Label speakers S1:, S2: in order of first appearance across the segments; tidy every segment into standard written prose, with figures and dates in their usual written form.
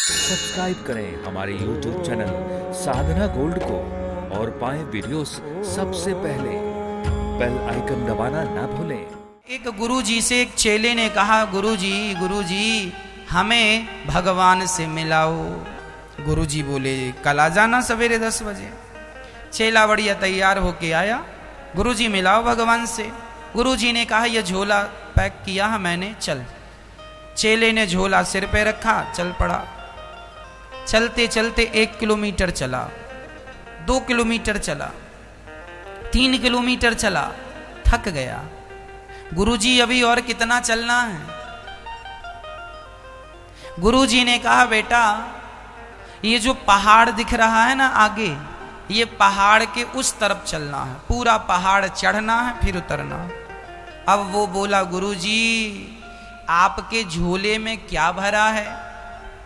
S1: Subscribe करें हमारे YouTube channel साधना gold को और पाएं वीडियोस सबसे पहले। बेल आइकन दबाना ना भूलें।
S2: एक गुरुजी से एक चेले ने कहा, गुरुजी हमें भगवान से मिलाओ। गुरुजी बोले, कल आ जाना सवेरे 10 बजे। चेला बढ़िया तैयार होके आया, गुरुजी मिलाओ भगवान से। गुरुजी ने कहा, यह झोला पैक किया है मैंने, चल। चेले ने झोला सिर पे रखा, चल पड़ा। चलते चलते 1 किलोमीटर चला, 2 किलोमीटर चला, 3 किलोमीटर चला, थक गया। गुरुजी अभी और कितना चलना है? गुरुजी ने कहा, बेटा ये जो पहाड़ दिख रहा है ना आगे, ये पहाड़ के उस तरफ चलना है, पूरा पहाड़ चढ़ना है फिर उतरना। अब वो बोला, गुरुजी आपके झोले में क्या भरा है?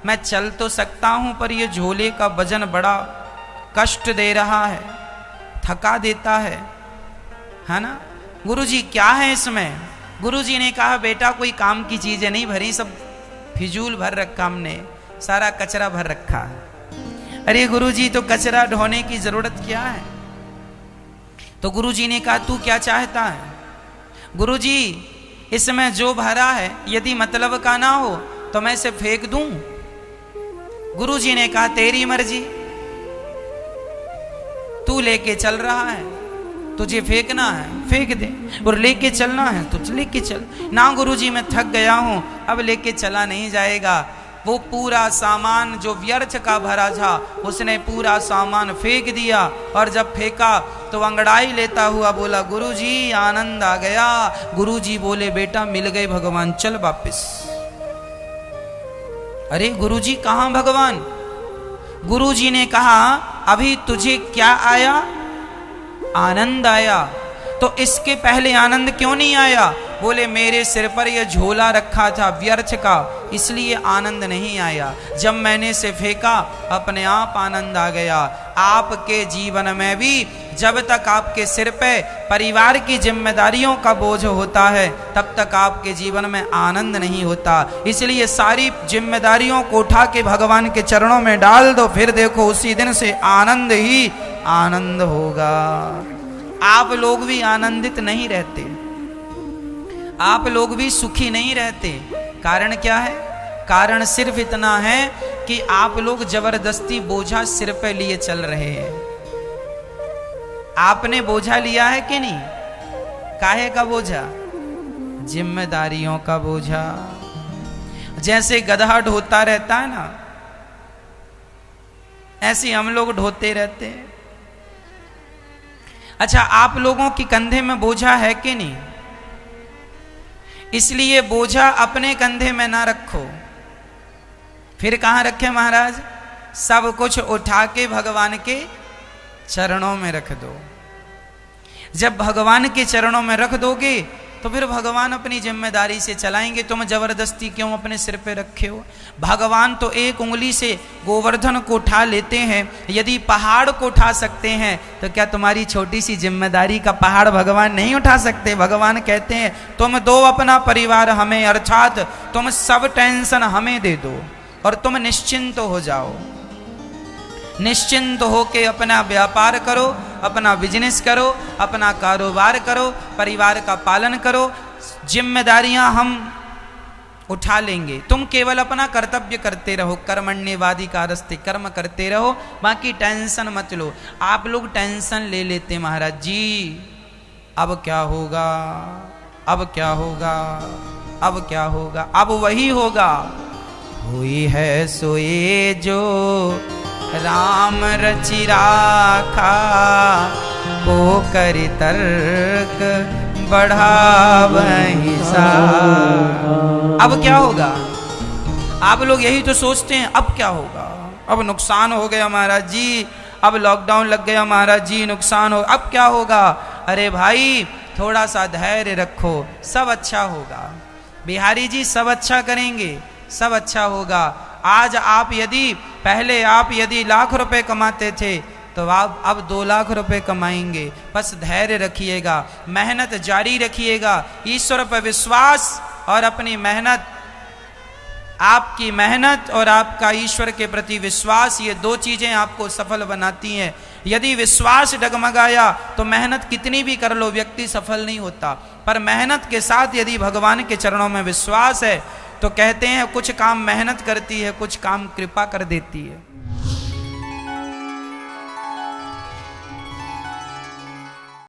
S2: मैं चल तो सकता हूं पर ये झोले का वजन बड़ा कष्ट दे रहा है, थका देता है ना? गुरुजी क्या है इसमें? गुरुजी ने कहा, बेटा कोई काम की चीजें नहीं भरी, सब फिजूल भर रखा हमने, सारा कचरा भर रखा है। अरे गुरुजी तो कचरा ढोने की जरूरत क्या है? तो गुरुजी ने कहा, तू क्या चाहता है? गुरुजी इसमें जो भरा है यदि मतलब का ना हो तो मैं इसे फेंक दूं। गुरुजी ने कहा, तेरी मर्जी, तू लेके चल रहा है, तुझे फेंकना है फेंक दे, और लेके चलना है तो लेके चल। ना गुरुजी मैं थक गया हूं, अब लेके चला नहीं जाएगा। वो पूरा सामान जो व्यर्थ का भरा था उसने पूरा सामान फेंक दिया, और जब फेंका तो अंगड़ाई लेता हुआ बोला, गुरुजी आनंद आ गया। गुरुजी बोले, बेटा मिल गए भगवान, चल वापिस। अरे गुरुजी कहां भगवान? गुरुजी ने कहा, अभी तुझे क्या आया? आनंद आया। तो इसके पहले आनंद क्यों नहीं आया? बोले, मेरे सिर पर यह झोला रखा था व्यर्थ का, इसलिए आनंद नहीं आया। जब मैंने इसे फेंका अपने आप आनंद आ गया। आपके जीवन में भी जब तक आपके सिर पे परिवार की जिम्मेदारियों का बोझ होता है तब तक आपके जीवन में आनंद नहीं होता। इसलिए सारी जिम्मेदारियों को उठा के भगवान के चरणों में डाल दो, फिर देखो उसी दिन से आनंद ही आनंद होगा। आप लोग भी आनंदित नहीं रहते, आप लोग भी सुखी नहीं रहते। कारण क्या है? कारण सिर्फ इतना है कि आप लोग जबरदस्ती बोझा सिर पे लिए चल रहे हैं। आपने बोझा लिया है कि नहीं? काहे का बोझा? जिम्मेदारियों का बोझा। जैसे गधा ढोता रहता है ना, ऐसे हम लोग ढोते रहते हैं। अच्छा, आप लोगों की कंधे में बोझा है कि नहीं? इसलिए बोझा अपने कंधे में ना रखो, फिर कहां रखे महाराज? सब कुछ उठा के भगवान के चरणों में रख दो। जब भगवान के चरणों में रख दोगे तो फिर भगवान अपनी जिम्मेदारी से चलाएंगे। तुम जबरदस्ती क्यों अपने सिर पे रखे हो? भगवान तो एक उंगली से गोवर्धन को उठा लेते हैं। यदि पहाड़ को उठा सकते हैं तो क्या तुम्हारी छोटी सी जिम्मेदारी का पहाड़ भगवान नहीं उठा सकते? भगवान कहते हैं, तुम दो अपना परिवार हमें, अर्थात तुम सब टेंशन हमें दे दो और तुम निश्चिंत हो जाओ। निश्चिंत होके अपना व्यापार करो, अपना बिजनेस करो, अपना कारोबार करो, परिवार का पालन करो। जिम्मेदारियां हम उठा लेंगे, तुम केवल अपना कर्तव्य करते रहो। कर्मण्येवाधिकारस्ते, कर्म करते रहो, बाकी टेंशन मत लो। आप लोग टेंशन ले लेते महाराज जी, अब क्या होगा, अब क्या होगा, अब क्या होगा? अब वही होगा, हुई है सोए जो राम रचि राखा, को करि तर्क बढ़ावहि सा। अब क्या होगा? आप लोग यही तो सोचते हैं, अब क्या होगा? अब नुकसान हो गया महाराज जी, अब लॉकडाउन लग गया महाराज जी, नुकसान हो, अब क्या होगा? अरे भाई थोड़ा सा धैर्य रखो, सब अच्छा होगा। बिहारी जी सब अच्छा करेंगे, सब अच्छा होगा। आज आप यदि पहले आप यदि लाख रुपए कमाते थे तो आप अब 2 लाख रुपए कमाएंगे। बस धैर्य रखिएगा, मेहनत जारी रखिएगा, ईश्वर पर विश्वास और अपनी मेहनत आपकी मेहनत और आपका ईश्वर के प्रति विश्वास, ये दो चीजें आपको सफल बनाती हैं। यदि विश्वास डगमगाया तो मेहनत कितनी भी कर लो व्यक्ति सफल नहीं होता, पर मेहनत के साथ यदि भगवान के चरणों में विश्वास है तो कहते हैं कुछ काम मेहनत करती है, कुछ काम कृपा कर देती है।